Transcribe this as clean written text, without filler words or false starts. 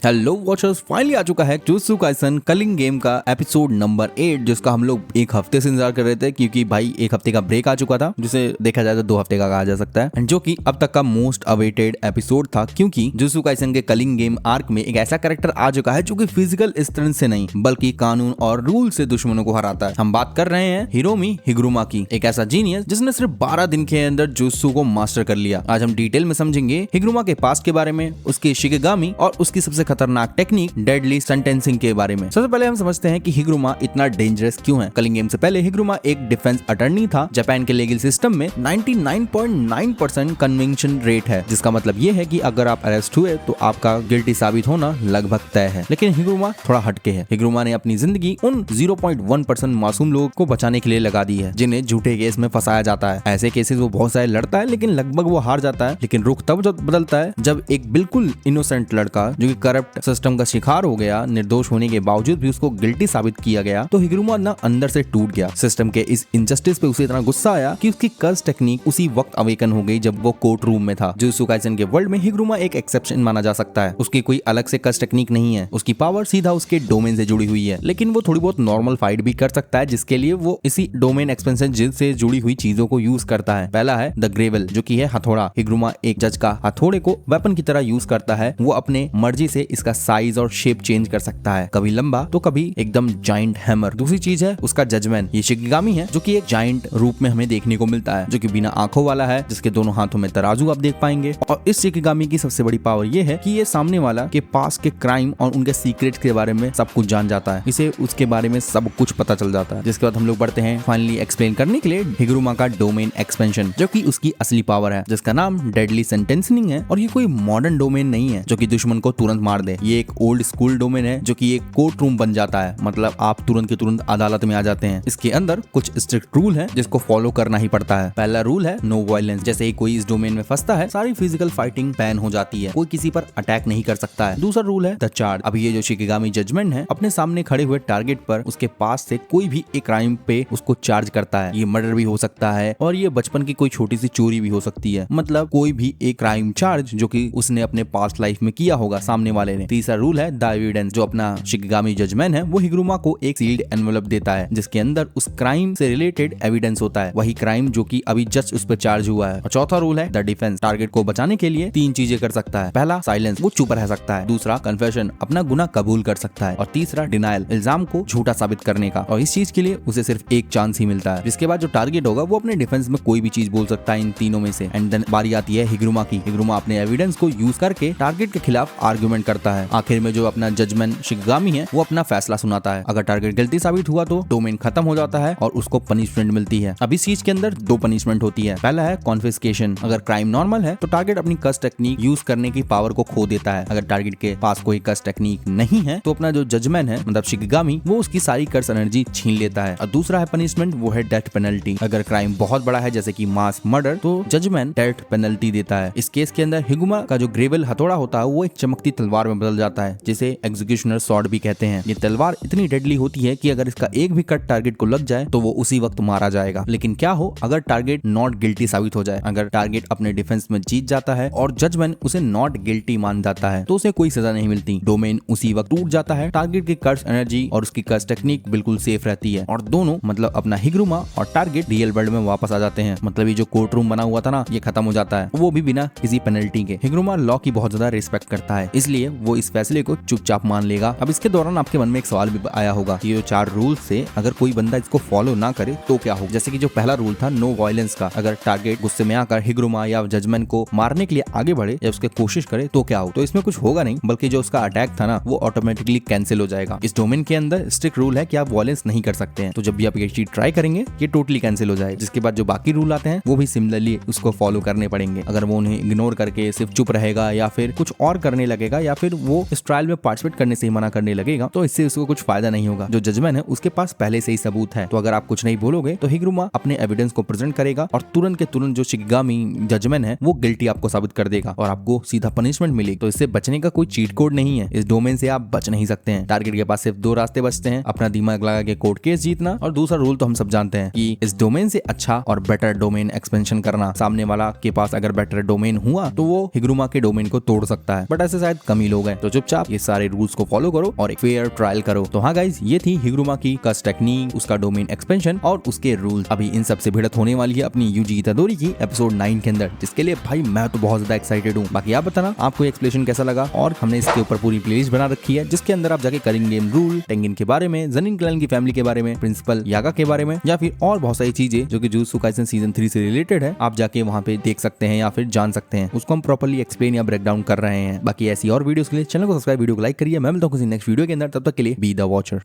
Hello watchers, finally आ चुका है jujutsu Kaisen Kalinga game का एपिसोड नंबर 8, जिसका हम लोग एक हफ्ते से इंतजार कर रहे थे, क्योंकि भाई एक हफ्ते का ब्रेक आ चुका था, जिसे देखा जाए तो 2 हफ्ते का कहा जा सकता है, जो कि अब तक का मोस्ट अवेटेड एपिसोड था, क्योंकि जुजुत्सु काइसन के कलिंग गेम आर्क में एक ऐसा कैरेक्टर आ चुका है जो कि फिजिकल स्ट्रेंथ से नहीं बल्कि कानून और रूल से दुश्मनों को हराता है। हम बात कर रहे हैं हिरोमी हिगुरुमा की, एक ऐसा जीनियस जिसने सिर्फ 12 दिन के अंदर जुजुत्सु को मास्टर कर लिया। आज हम डिटेल में समझेंगे हिगुरुमा के पास्ट के बारे में, उसके शिकिगामी और उसकी सबसे खतरनाक टेक्निक डेडली सेंटेंसिंग के बारे में। सबसे पहले हम समझते हैं कि हिगुरुमा इतना डेंजरस क्यों है। कलिंग गेम से पहले हिगुरुमा एक डिफेंस अटर्नी था। जापान के लीगल सिस्टम में 99.9% कन्विक्शन रेट है, जिसका मतलब ये है कि अगर आप अरेस्ट हुए तो आपका गिल्टी साबित होना लगभग तय है। लेकिन हिगुरुमा थोड़ा हटके है। हिगुरुमा ने अपनी जिंदगी उन 0.1% मासूम लोगों को बचाने के लिए लगा दी है, जिन्हें झूठे केस में फंसाया जाता है। ऐसे केसेस वो बहुत सारे लड़ता है, लेकिन लगभग वो हार जाता है। लेकिन रुख तब बदलता है जब एक बिल्कुल इनोसेंट लड़का जो कि करप्ट सिस्टम का शिकार हो गया, निर्दोष होने के बावजूद भी उसको गिल्टी साबित किया गया, तो हिगुरुमा ना अंदर से टूट गया। सिस्टम के इस इनजस्टिस पे उसे इतना गुस्सा आया कि उसकी कर्स टेक्निक उसी वक्त अवेकन हो गई जब वो कोर्ट रूम में था। जुजुत्सु काइसन के वर्ल्ड में हिगुरुमा एक एक्सेप्शन माना जा सकता है। उसकी कोई अलग से कर्स टेक्निक नहीं है। उसकी पावर सीधा उसके डोमेन से जुड़ी हुई है, लेकिन वो थोड़ी बहुत नॉर्मल फाइट भी कर सकता है, जिसके लिए वो इसी डोमेन एक्सपेंशन से जुड़ी हुई चीजों को यूज करता है। पहला है द ग्रेवल, जो कि है हथौड़ा। हिगुरुमा एक जज का हथौड़े को वेपन की तरह यूज करता है। वो अपने मर्जी से इसका साइज और शेप चेंज कर सकता है, कभी लंबा तो कभी एकदम जाइंट हैमर। दूसरी चीज है उसका जजमेंट। ये शिकिगामी है, जो कि एक जाइंट रूप में हमें देखने को मिलता है, जो कि बिना आंखों वाला है, जिसके दोनों हाथों में तराजू आप देख पाएंगे। और इस शिकिगामी की सबसे बड़ी पावर ये है कि ये सामने वाला के पास के क्राइम और उनके सीक्रेट्स के बारे में सब कुछ जान जाता है। इसे उसके बारे में सब कुछ पता चल जाता है। जिसके बाद हम लोग बढ़ते हैं फाइनली एक्सप्लेन करने के लिए हिगुरुमा का डोमेन एक्सपेंशन, जो कि उसकी असली पावर है, जिसका नाम डेडली सेंटेंसिंग है। और ये कोई मॉडर्न डोमेन नहीं है जो कि दुश्मन को तुरंत मार दे। ये एक ओल्ड स्कूल डोमेन है, जो कि एक कोर्ट रूम बन जाता है। मतलब आप तुरंत के तुरंत अदालत में आ जाते हैं। इसके अंदर कुछ स्ट्रिक्ट रूल है जिसको फॉलो करना ही पड़ता है। पहला रूल है नो वायलेंस। जैसे ही कोई इस डोमेन में फंसता है, सारी फिजिकल फाइटिंग बैन हो जाती है। कोई किसी पर अटैक नहीं कर सकता है। दूसरा रूल है द चार्ज। अब ये जो शिकिगामी जजमेंट है, अपने सामने खड़े हुए टारगेट पर उसके पास से कोई भी एक क्राइम पे उसको चार्ज करता है। ये मर्डर भी हो सकता है और ये बचपन की कोई छोटी सी चोरी भी हो सकती है। मतलब कोई भी एक क्राइम चार्ज जो कि उसने अपने पास्ट लाइफ में किया होगा सामने वाले ने। तीसरा रूल है द एविडेंस। जो अपना शिकिगामी जजमेंट है, वो हिगुरुमा को एक सील्ड एनवेलप देता है, जिसके अंदर उस क्राइम से रिलेटेड एविडेंस होता है, वही क्राइम जो कि अभी जस्ट उस पर चार्ज हुआ है। और चौथा रूल है द डिफेंस। टारगेट को बचाने के लिए 3 चीजें कर सकता है। पहला साइलेंस, वो चुप रह सकता है। दूसरा कन्फेशन, अपना गुनाह कबूल कर सकता है। और तीसरा डिनायल, इल्जाम को झूठा साबित करने का। और इस चीज के लिए उसे सिर्फ एक चांस ही मिलता है। जिसके बाद जो टारगेट होगा वो अपने डिफेंस में कोई भी चीज बोल सकता है इन तीनों में से। एंड देन बारी आती है हिगुरुमा की। हिगुरुमा अपने एविडेंस को यूज करके टारगेट के खिलाफ आर्गुमेंट करता है। आखिर में जो अपना जजमेंट शिकिगामी है, वो अपना फैसला सुनाता है। अगर टारगेट गलती साबित हुआ तो डोमेन खत्म हो जाता है और उसको पनिशमेंट मिलती है। अब इस चीज के अंदर 2 पनिशमेंट होती है। पहला है कॉन्फिस्केशन। अगर क्राइम नॉर्मल है तो टारगेट अपनी कर्स टेक्निक यूज करने की पावर को खो देता है। अगर टारगेट के पास कोई कर्स टेक्निक नहीं है तो अपना जो जजमेंट है, मतलब शिकिगामी, वो उसकी सारी कर्स एनर्जी छीन लेता है। और दूसरा है पनिशमेंट, वो है डेथ पेनल्टी। अगर क्राइम बहुत बड़ा है, जैसे कि मास मर्डर, तो जजमेंट डेथ पेनल्टी देता है। इस केस के अंदर हिगुरुमा का जो ग्रेवल हथौड़ा होता है, वो एक चमकती तलवार में बदल जाता है, जिसे एग्जीक्यूशनर स्वॉर्ड भी कहते हैं। ये तलवार इतनी डेडली होती है कि अगर इसका एक भी कट टारगेट को लग जाए तो वो उसी वक्त मारा जाएगा। लेकिन क्या हो अगर टारगेट नॉट गिल्टी साबित हो जाए? अगर टारगेट अपने डिफेंस में जीत जाता है और जजमेंट उसे नॉट गिल्टी मान जाता है, तो उसे कोई सजा नहीं मिलती। डोमेन उसी वक्त टूट जाता है। टारगेट की कर्स एनर्जी और उसकी कर्स टेक्निक बिल्कुल सेफ रहती है, और दोनों, मतलब अपना हिगुरुमा और टारगेट, रियल वर्ल्ड में वापस आ जाते हैं। मतलब ये जो कोर्ट रूम बना हुआ था ना, ये खत्म हो जाता है, वो भी बिना किसी पेनल्टी के। हिगुरुमा लॉ की बहुत ज्यादा रिस्पेक्ट करता है, इसलिए वो इस फैसले को चुपचाप मान लेगा। अब इसके दौरान आपके मन में एक सवाल भी आया होगा कि ये 4 रूल से अगर कोई बंदा इसको फॉलो ना करे तो क्या हो? जैसे कि जो पहला रूल था नो वायलेंस का, अगर टारगेट गुस्से में आकर हिगुरुमा या जजमेंट को मारने के लिए आगे बढ़े या उसके कोशिश करे तो क्या हो? तो इसमें कुछ होगा नहीं, बल्कि जो उसका अटैक था ना, वो ऑटोमेटिकली कैंसिल हो जाएगा। इस डोमेन के अंदर स्ट्रिक्ट रूल है कि आप वायलेंस नहीं कर सकते हैं, तो जब भी आप ये चीज ट्राई करेंगे ये टोटली कैंसिल हो जाएगा। जिसके बाद जो बाकी रूल आते हैं वो भी सिमिलरली उसको फॉलो करने पड़ेंगे। अगर वो उन्हें इग्नोर करके सिर्फ चुप रहेगा या फिर कुछ और करने लगेगा या फिर वो इस ट्रायल में पार्टिसिपेट करने से ही मना करने लगेगा, तो इससे उसको कुछ फायदा नहीं होगा। जो जजमेंट है उसके पास पहले से ही सबूत है, तो अगर आप कुछ नहीं बोलोगे तो हिगुरुमा अपने एविडेंस को प्रेजेंट करेगा और तुरंत के तुरंत जो शिकिगामी जजमेंट है वो गिल्टी आपको साबित कर देगा और आपको सीधा पनिशमेंट मिलेगी। तो इससे बचने का कोई चीट कोड नहीं है। इस डोमेन से आप बच नहीं सकते हैं। टारगेट के पास सिर्फ 2 रास्ते बचते हैं, अपना दिमाग लगा के कोर्ट केस जीतना, और दूसरा रूल तो हम सब जानते हैं कि इस डोमेन से अच्छा और बेटर डोमेन एक्सपेंशन करना। सामने वाला के पास अगर बेटर डोमेन हुआ तो वो हिगुरुमा के डोमेन को तोड़ सकता है, बट ऐसे शायद कम ही लोग लोग हैं, तो चुपचाप ये सारे रूल्स को फॉलो करो और एक फेयर ट्रायल करो। तो हाँ गाइज, ये थी हिगुरुमा की कस्ट टेक्निक, उसका डोमेन एक्सपेंशन और उसके रूल्स। अभी इन सब से भिड़त होने वाली है अपनी यूजी इतादोरी की एपिसोड 9 के अंदर, जिसके लिए भाई मैं तो बहुत ज्यादा एक्साइटेड हूँ। बाकी आप बताना आपको एक्सप्लेनेशन कैसा लगा, और हमने इसके ऊपर पूरी प्लेलिस्ट बना रखी है जिसके अंदर आप जाके कलिंग गेम रूल, टेंगिन के बारे में, ज़निन क्लैन की फैमिली के बारे में, प्रिंसिपल यागा के बारे में, या फिर और बहुत सारी चीजें जो कि जुजुत्सु काइसेन सीजन 3 से रिलेटेड है, आप जाके वहाँ पे देख सकते हैं या फिर जान सकते हैं। उसको हम प्रॉपर्ली एक्सप्लेन या ब्रेक डाउन कर रहे हैं। बाकी ऐसी और वीडियोस के लिए चैनल को सब्सक्राइब, वीडियो को लाइक करिए। मैं मिलता हूँ किसी नेक्स्ट वीडियो के अंदर, तब तक के लिए बी द वॉचर।